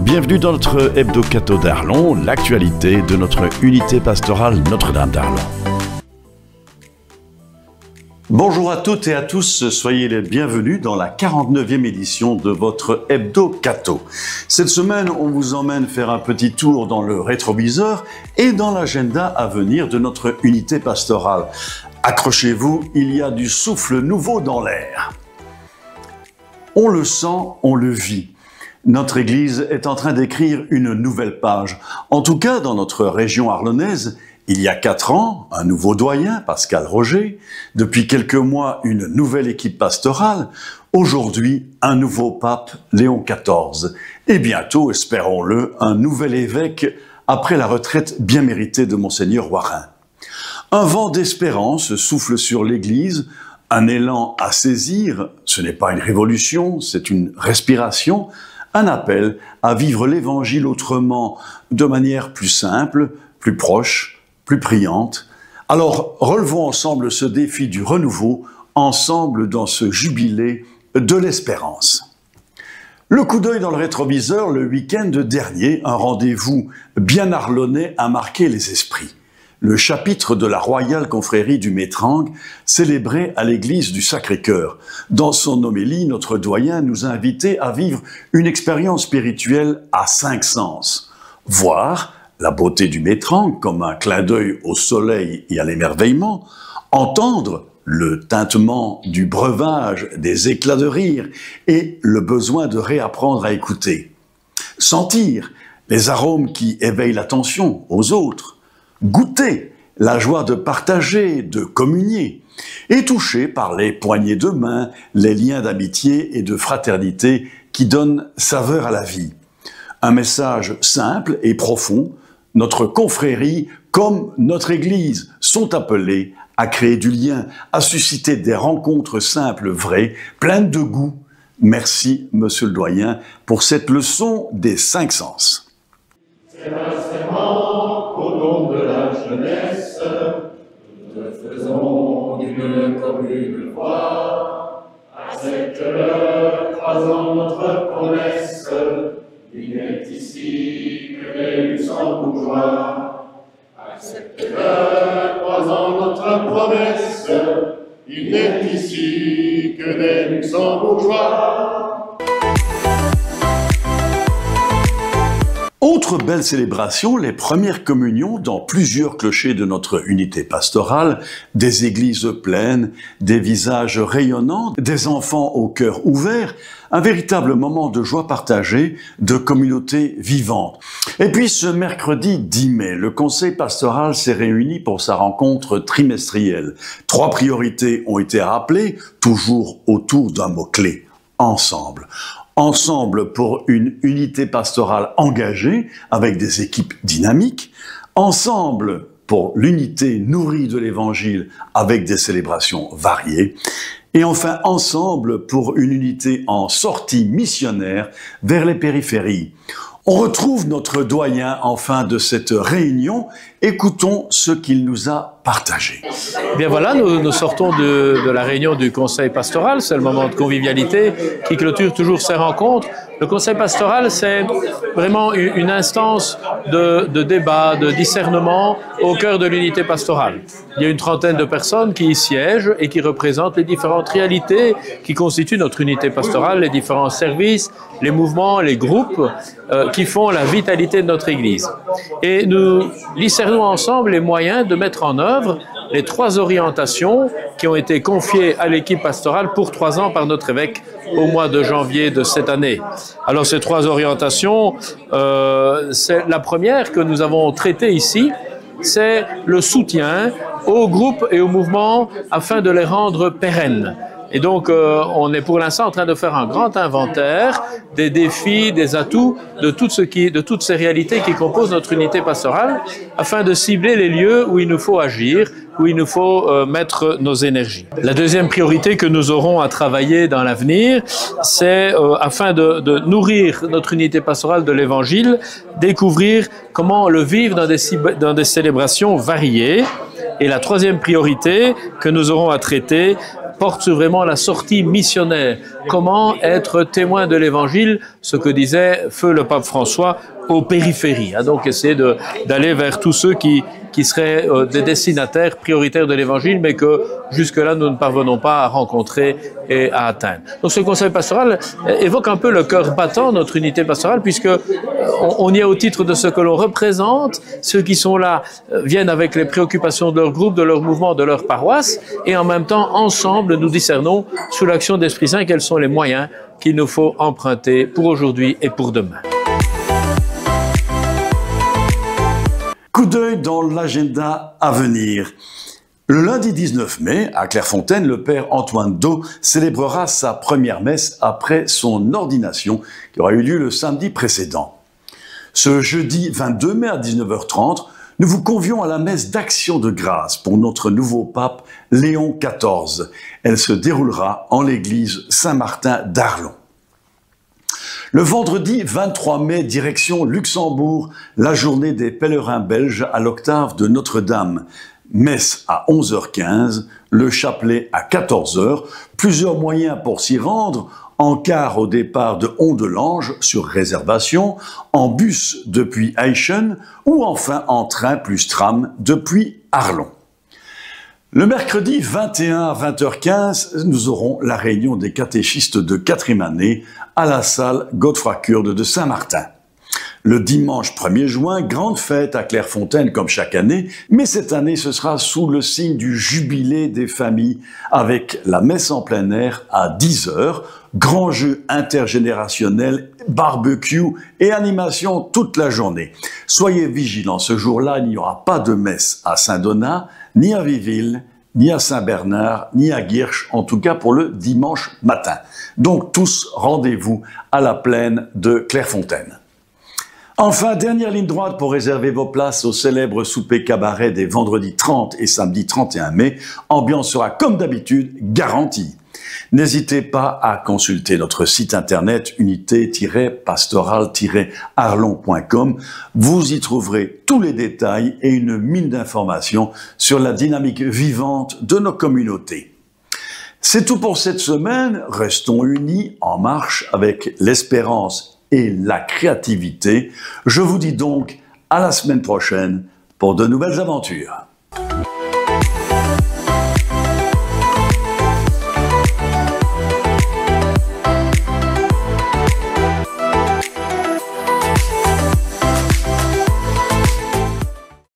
Bienvenue dans notre hebdo-catho d'Arlon, l'actualité de notre unité pastorale Notre-Dame d'Arlon. Bonjour à toutes et à tous, soyez les bienvenus dans la 49e édition de votre hebdo-catho. Cette semaine, on vous emmène faire un petit tour dans le rétroviseur et dans l'agenda à venir de notre unité pastorale. Accrochez-vous, il y a du souffle nouveau dans l'air. On le sent, on le vit. Notre Église est en train d'écrire une nouvelle page. En tout cas, dans notre région arlonnaise, il y a 4 ans, un nouveau doyen, Pascal Roger. Depuis quelques mois, une nouvelle équipe pastorale. Aujourd'hui, un nouveau pape, Léon XIV. Et bientôt, espérons-le, un nouvel évêque après la retraite bien méritée de Monseigneur Warin. Un vent d'espérance souffle sur l'Église, un élan à saisir. Ce n'est pas une révolution, c'est une respiration. Un appel à vivre l'Évangile autrement, de manière plus simple, plus proche, plus priante. Alors, relevons ensemble ce défi du renouveau, ensemble dans ce jubilé de l'espérance. Le coup d'œil dans le rétroviseur, le week-end dernier, un rendez-vous bien arlonnais a marqué les esprits. Le chapitre de la Royale Confrérie du Métrangue, célébré à l'église du Sacré-Cœur. Dans son homélie, notre doyen nous a invités à vivre une expérience spirituelle à 5 sens. Voir la beauté du Métrangue comme un clin d'œil au soleil et à l'émerveillement, entendre le tintement du breuvage, des éclats de rire et le besoin de réapprendre à écouter. Sentir les arômes qui éveillent l'attention aux autres. Goûter la joie de partager, de communier, et toucher par les poignées de main les liens d'amitié et de fraternité qui donnent saveur à la vie. Un message simple et profond, notre confrérie comme notre Église sont appelés à créer du lien, à susciter des rencontres simples, vraies, pleines de goût. Merci, Monsieur le Doyen, pour cette leçon des 5 sens. Au nom de la jeunesse, nous te faisons d'une commune voix. Accepte-le, croisant notre promesse. Il n'est ici que des luxembourgeois. Accepte-le, croisant notre promesse. Il n'est ici que des luxembourgeois. Autre belle célébration, les premières communions dans plusieurs clochers de notre unité pastorale, des églises pleines, des visages rayonnants, des enfants au cœur ouvert, un véritable moment de joie partagée, de communauté vivante. Et puis ce mercredi 10 mai, le conseil pastoral s'est réuni pour sa rencontre trimestrielle. 3 priorités ont été rappelées, toujours autour d'un mot-clé, ensemble. Ensemble pour une unité pastorale engagée avec des équipes dynamiques, ensemble pour l'unité nourrie de l'Évangile avec des célébrations variées, et enfin ensemble pour une unité en sortie missionnaire vers les périphéries. On retrouve notre doyen en fin de cette réunion. Écoutons ce qu'il nous a partagé. Bien voilà, nous sortons de la réunion du conseil pastoral. C'est le moment de convivialité qui clôture toujours ces rencontres. Le conseil pastoral, c'est vraiment une instance de débat, de discernement au cœur de l'unité pastorale. Il y a une trentaine de personnes qui y siègent et qui représentent les différentes réalités qui constituent notre unité pastorale, les différents services, les mouvements, les groupes qui font la vitalité de notre Église. Et nous discernons ensemble les moyens de mettre en œuvre les 3 orientations qui ont été confiées à l'équipe pastorale pour 3 ans par notre évêque au mois de janvier de cette année. Alors ces 3 orientations, c'est la première que nous avons traitée ici, c'est le soutien aux groupes et aux mouvements afin de les rendre pérennes. Et donc, on est pour l'instant en train de faire un grand inventaire des défis, des atouts, de toutes ces réalités qui composent notre unité pastorale, afin de cibler les lieux où il nous faut agir, où il nous faut mettre nos énergies. La deuxième priorité que nous aurons à travailler dans l'avenir, c'est afin de nourrir notre unité pastorale de l'Évangile, découvrir comment le vivre dans des célébrations variées. Et la troisième priorité que nous aurons à traiter, porte sur vraiment la sortie missionnaire. Comment être témoin de l'Évangile, ce que disait feu le pape François, aux périphéries. Donc essayer d'aller vers tous ceux qui seraient des destinataires prioritaires de l'Évangile, mais que jusque-là nous ne parvenons pas à rencontrer et à atteindre. Donc ce conseil pastoral évoque un peu le cœur battant de notre unité pastorale, puisque on y est au titre de ce que l'on représente. Ceux qui sont là viennent avec les préoccupations de leur groupe, de leur mouvement, de leur paroisse, et en même temps, ensemble, nous discernons, sous l'action d'Esprit Saint, quels sont les moyens qu'il nous faut emprunter pour aujourd'hui et pour demain. Coup d'œil dans l'agenda à venir. Le lundi 19 mai, à Clairefontaine, le père Antoine Do célébrera sa première messe après son ordination qui aura eu lieu le samedi précédent. Ce jeudi 22 mai à 19h30, nous vous convions à la messe d'action de grâce pour notre nouveau pape Léon XIV. Elle se déroulera en l'église Saint-Martin d'Arlon. Le vendredi 23 mai, direction Luxembourg, la journée des pèlerins belges à l'octave de Notre-Dame. Messe à 11h15, le chapelet à 14h, plusieurs moyens pour s'y rendre, en car au départ de Hondelange sur réservation, en bus depuis Aichen ou enfin en train plus tram depuis Arlon. Le mercredi 21 à 20h15, nous aurons la réunion des catéchistes de 4e année à la salle Godefroy Kurde de Saint-Martin. Le dimanche 1er juin, grande fête à Clairefontaine comme chaque année, mais cette année ce sera sous le signe du jubilé des familles avec la messe en plein air à 10h, grand jeu intergénérationnel, barbecue et animation toute la journée. Soyez vigilants, ce jour-là il n'y aura pas de messe à Saint-Donat, ni à Viville, ni à Saint-Bernard, ni à Guirch, en tout cas pour le dimanche matin. Donc tous, rendez-vous à la plaine de Clairefontaine. Enfin, dernière ligne droite pour réserver vos places au célèbre souper cabaret des vendredis 30 et samedi 31 mai. Ambiance sera comme d'habitude garantie. N'hésitez pas à consulter notre site internet unité-pastoral-arlon.com. Vous y trouverez tous les détails et une mine d'informations sur la dynamique vivante de nos communautés. C'est tout pour cette semaine. Restons unis, en marche avec l'espérance et la créativité. Je vous dis donc à la semaine prochaine pour de nouvelles aventures.